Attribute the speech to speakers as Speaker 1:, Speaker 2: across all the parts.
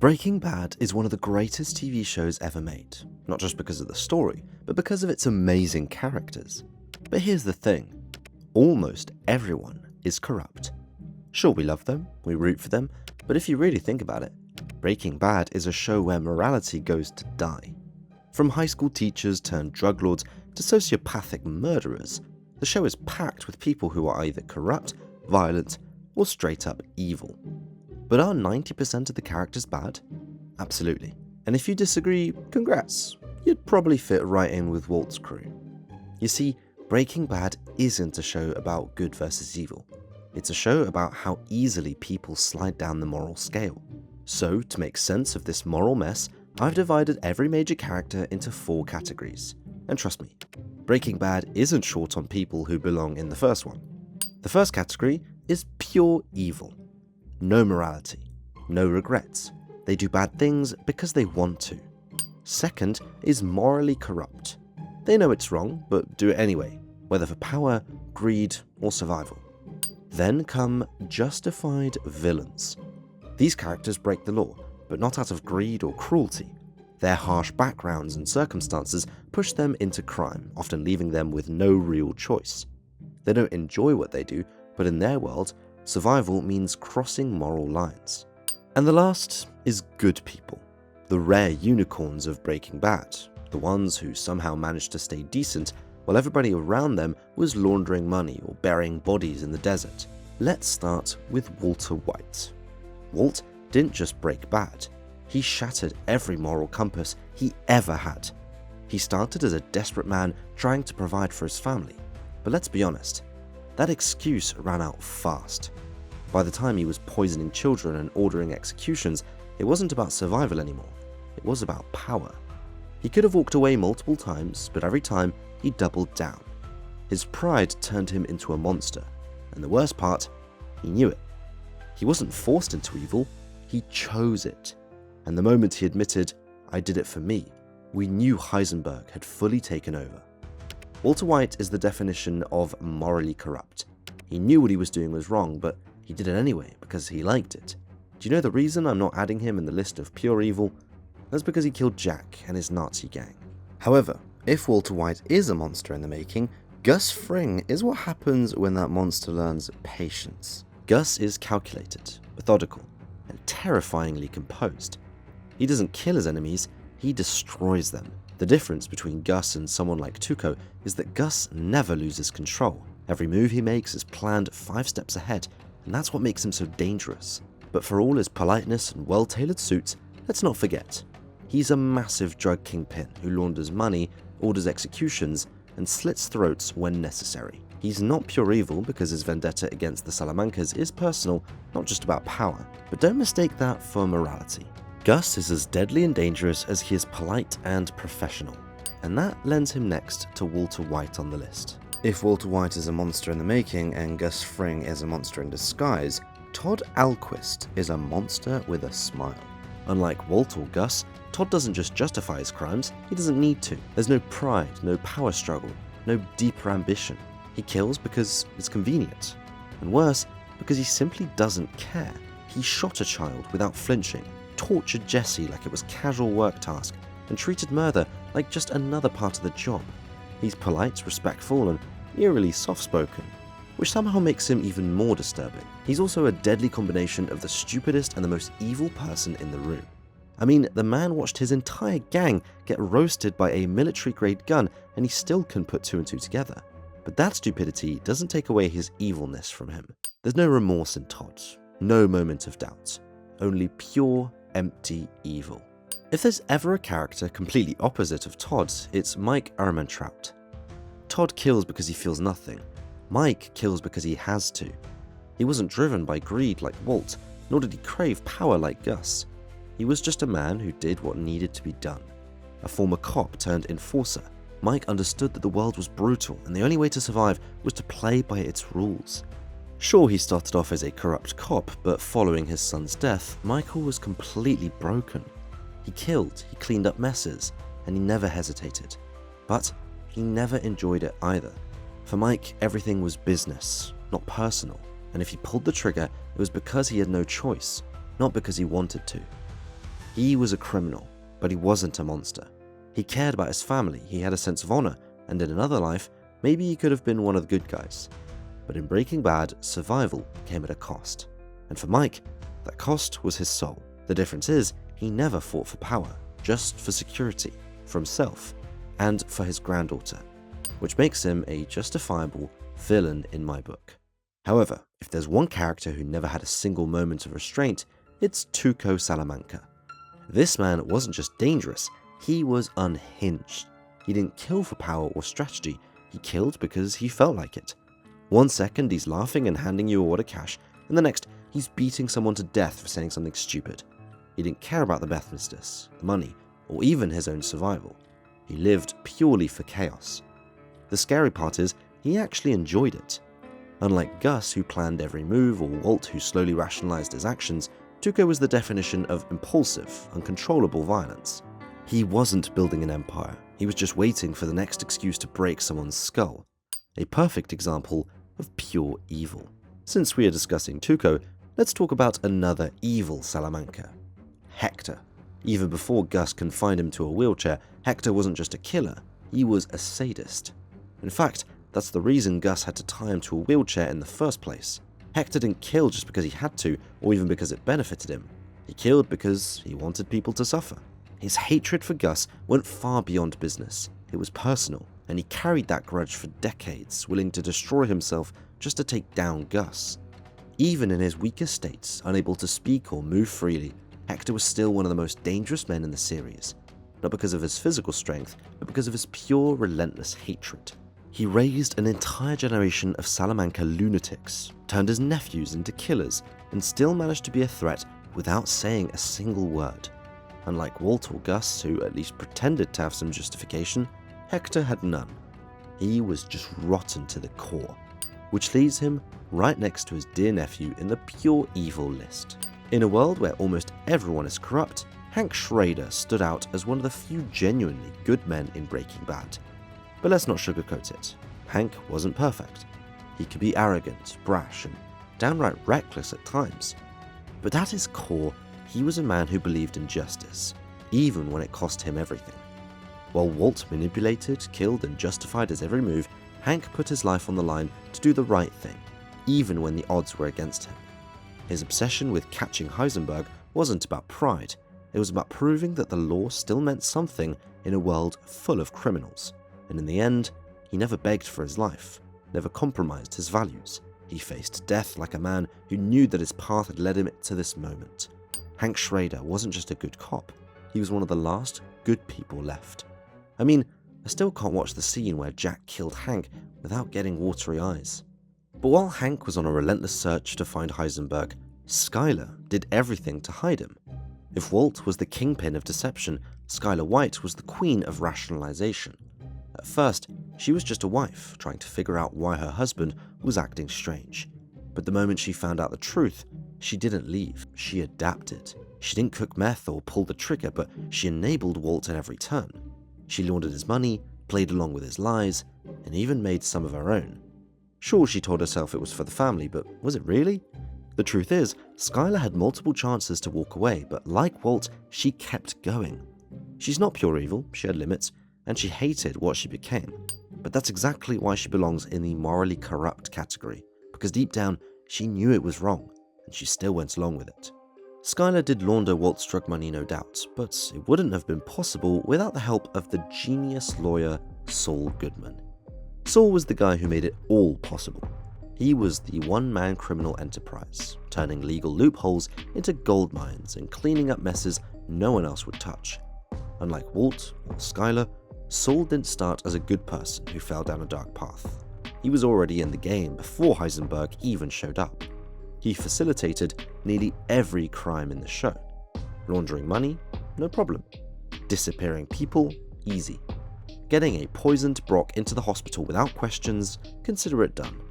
Speaker 1: Breaking Bad is one of the greatest TV shows ever made, not just because of the story, but because of its amazing characters. But here's the thing, almost everyone is corrupt. Sure, we love them, we root for them, but if you really think about it, Breaking Bad is a show where morality goes to die. From high school teachers turned drug lords to sociopathic murderers, the show is packed with people who are either corrupt, violent, or straight up evil. But are 90% of the characters bad? Absolutely. And if you disagree, congrats. You'd probably fit right in with Walt's crew. You see, Breaking Bad isn't a show about good versus evil. It's a show about how easily people slide down the moral scale. So, to make sense of this moral mess, I've divided every major character into 4 categories. And trust me, Breaking Bad isn't short on people who belong in the first one. The first category is pure evil. No morality, no regrets. They do bad things because they want to. Second is morally corrupt. They know it's wrong, but do it anyway, whether for power, greed, or survival. Then come justified villains. These characters break the law, but not out of greed or cruelty. Their harsh backgrounds and circumstances push them into crime, often leaving them with no real choice. They don't enjoy what they do, but in their world, survival means crossing moral lines. And the last is good people. The rare unicorns of Breaking Bad. The ones who somehow managed to stay decent while everybody around them was laundering money or burying bodies in the desert. Let's start with Walter White. Walt didn't just break bad. He shattered every moral compass he ever had. He started as a desperate man trying to provide for his family. But let's be honest, that excuse ran out fast. By the time he was poisoning children and ordering executions, it wasn't about survival anymore. It was about power. He could have walked away multiple times, but every time he doubled down. His pride turned him into a monster, and the worst part, he knew it. He wasn't forced into evil, he chose it. And the moment he admitted, "I did it for me," we knew Heisenberg had fully taken over. Walter White is the definition of morally corrupt. He knew what he was doing was wrong, but he did it anyway because he liked it. Do you know the reason I'm not adding him in the list of pure evil? That's because he killed Jack and his Nazi gang. However, if Walter White is a monster in the making, Gus Fring is what happens when that monster learns patience. Gus is calculated, methodical, and terrifyingly composed. He doesn't kill his enemies, he destroys them. The difference between Gus and someone like Tuco is that Gus never loses control. Every move he makes is planned 5 steps ahead, and that's what makes him so dangerous. But for all his politeness and well-tailored suits, let's not forget, he's a massive drug kingpin who launders money, orders executions, and slits throats when necessary. He's not pure evil because his vendetta against the Salamancas is personal, not just about power. But don't mistake that for morality. Gus is as deadly and dangerous as he is polite and professional, and that lends him next to Walter White on the list. If Walter White is a monster in the making and Gus Fring is a monster in disguise, Todd Alquist is a monster with a smile. Unlike Walt or Gus, Todd doesn't just justify his crimes, he doesn't need to. There's no pride, no power struggle, no deeper ambition. He kills because it's convenient. And worse, because he simply doesn't care. He shot a child without flinching, tortured Jesse like it was a casual work task, and treated murder like just another part of the job. He's polite, respectful, and eerily soft-spoken, which somehow makes him even more disturbing. He's also a deadly combination of the stupidest and the most evil person in the room. I mean, the man watched his entire gang get roasted by a military-grade gun, and he still can put 2 and 2 together. But that stupidity doesn't take away his evilness from him. There's no remorse in Todd, no moment of doubt, only pure, empty evil. If there's ever a character completely opposite of Todd, it's Mike Ehrmantraut. Todd kills because he feels nothing. Mike kills because he has to. He wasn't driven by greed like Walt, nor did he crave power like Gus. He was just a man who did what needed to be done. A former cop turned enforcer, Mike understood that the world was brutal and the only way to survive was to play by its rules. Sure, he started off as a corrupt cop, but following his son's death, Michael was completely broken. He killed, he cleaned up messes, and he never hesitated. But he never enjoyed it either. For Mike, everything was business, not personal, and if he pulled the trigger, it was because he had no choice, not because he wanted to. He was a criminal, but he wasn't a monster. He cared about his family, he had a sense of honor, and in another life, maybe he could have been one of the good guys. But in Breaking Bad, survival came at a cost. And for Mike, that cost was his soul. The difference is, he never fought for power, just for security, for himself, and for his granddaughter, which makes him a justifiable villain in my book. However, if there's one character who never had a single moment of restraint, it's Tuco Salamanca. This man wasn't just dangerous, he was unhinged. He didn't kill for power or strategy, he killed because he felt like it. One second he's laughing and handing you a wad of cash, and the next he's beating someone to death for saying something stupid. He didn't care about the business, the money, or even his own survival. He lived purely for chaos. The scary part is, he actually enjoyed it. Unlike Gus, who planned every move, or Walt, who slowly rationalized his actions, Tuco was the definition of impulsive, uncontrollable violence. He wasn't building an empire, he was just waiting for the next excuse to break someone's skull. A perfect example of pure evil. Since we are discussing Tuco, let's talk about another evil Salamanca, Hector. Even before Gus confined him to a wheelchair, Hector wasn't just a killer, he was a sadist. In fact, that's the reason Gus had to tie him to a wheelchair in the first place. Hector didn't kill just because he had to, or even because it benefited him. He killed because he wanted people to suffer. His hatred for Gus went far beyond business. It was personal, and he carried that grudge for decades, willing to destroy himself just to take down Gus. Even in his weakest states, unable to speak or move freely, Hector was still one of the most dangerous men in the series. Not because of his physical strength, but because of his pure, relentless hatred. He raised an entire generation of Salamanca lunatics, turned his nephews into killers, and still managed to be a threat without saying a single word. Unlike Walt or Gus, who at least pretended to have some justification, Hector had none. He was just rotten to the core, which leaves him right next to his dear nephew in the pure evil list. In a world where almost everyone is corrupt, Hank Schrader stood out as one of the few genuinely good men in Breaking Bad. But let's not sugarcoat it. Hank wasn't perfect. He could be arrogant, brash, and downright reckless at times. But at his core, he was a man who believed in justice, even when it cost him everything. While Walt manipulated, killed, and justified his every move, Hank put his life on the line to do the right thing, even when the odds were against him. His obsession with catching Heisenberg wasn't about pride, it was about proving that the law still meant something in a world full of criminals. And in the end, he never begged for his life, never compromised his values. He faced death like a man who knew that his path had led him to this moment. Hank Schrader wasn't just a good cop, he was one of the last good people left. I mean, I still can't watch the scene where Jack killed Hank without getting watery eyes. But while Hank was on a relentless search to find Heisenberg, Skyler did everything to hide him. If Walt was the kingpin of deception, Skyler White was the queen of rationalization. At first, she was just a wife, trying to figure out why her husband was acting strange. But the moment she found out the truth, she didn't leave, she adapted. She didn't cook meth or pull the trigger, but she enabled Walt at every turn. She laundered his money, played along with his lies, and even made some of her own. Sure, she told herself it was for the family, but was it really? The truth is, Skyler had multiple chances to walk away, but like Walt, she kept going. She's not pure evil, she had limits, and she hated what she became. But that's exactly why she belongs in the morally corrupt category, because deep down, she knew it was wrong, and she still went along with it. Skyler did launder Walt's drug money, no doubt, but it wouldn't have been possible without the help of the genius lawyer Saul Goodman. Saul was the guy who made it all possible. He was the one-man criminal enterprise, turning legal loopholes into gold mines and cleaning up messes no one else would touch. Unlike Walt or Skyler, Saul didn't start as a good person who fell down a dark path. He was already in the game before Heisenberg even showed up. He facilitated nearly every crime in the show. Laundering money? No problem. Disappearing people? Easy. Getting a poisoned Brock into the hospital without questions? Consider it done.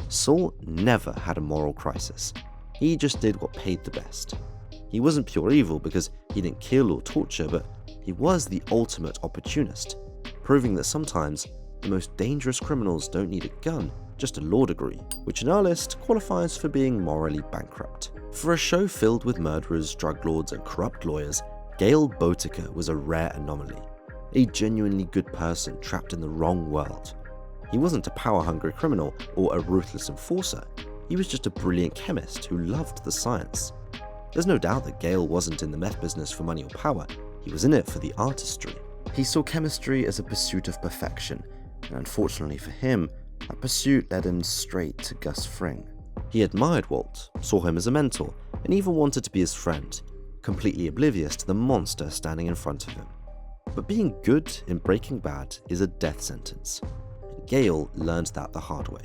Speaker 1: Saul never had a moral crisis. He just did what paid the best. He wasn't pure evil because he didn't kill or torture, but he was the ultimate opportunist, proving that sometimes the most dangerous criminals don't need a gun, just a law degree, which in our list qualifies for being morally bankrupt. For a show filled with murderers, drug lords, and corrupt lawyers, Gale Botica was a rare anomaly, a genuinely good person trapped in the wrong world. He wasn't a power-hungry criminal or a ruthless enforcer, he was just a brilliant chemist who loved the science. There's no doubt that Gale wasn't in the meth business for money or power, he was in it for the artistry. He saw chemistry as a pursuit of perfection, and unfortunately for him, that pursuit led him straight to Gus Fring. He admired Walt, saw him as a mentor, and even wanted to be his friend, completely oblivious to the monster standing in front of him. But being good in Breaking Bad is a death sentence, and Gale learned that the hard way.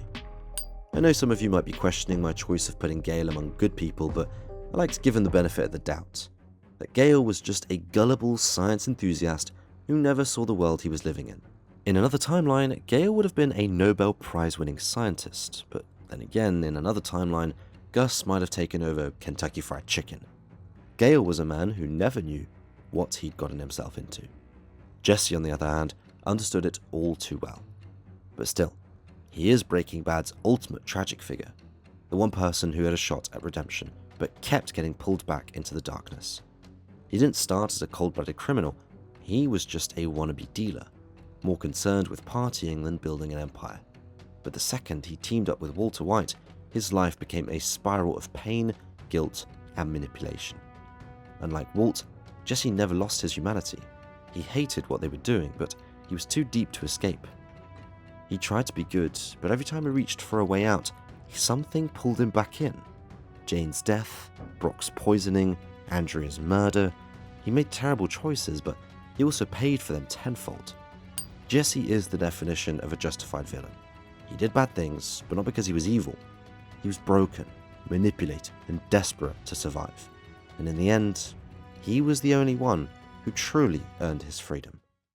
Speaker 1: I know some of you might be questioning my choice of putting Gale among good people, but I like to give him the benefit of the doubt. That Gale was just a gullible science enthusiast who never saw the world he was living in. In another timeline, Gale would have been a Nobel Prize-winning scientist, but then again, in another timeline, Gus might have taken over Kentucky Fried Chicken. Gale was a man who never knew what he'd gotten himself into. Jesse, on the other hand, understood it all too well. But still, he is Breaking Bad's ultimate tragic figure, the one person who had a shot at redemption, but kept getting pulled back into the darkness. He didn't start as a cold-blooded criminal, he was just a wannabe dealer, more concerned with partying than building an empire. But the second he teamed up with Walter White, his life became a spiral of pain, guilt, and manipulation. Unlike Walt, Jesse never lost his humanity. He hated what they were doing, but he was too deep to escape. He tried to be good, but every time he reached for a way out, something pulled him back in. Jane's death, Brock's poisoning, Andrea's murder. He made terrible choices, but he also paid for them tenfold. Jesse is the definition of a justified villain. He did bad things, but not because he was evil. He was broken, manipulated, and desperate to survive. And in the end, he was the only one who truly earned his freedom.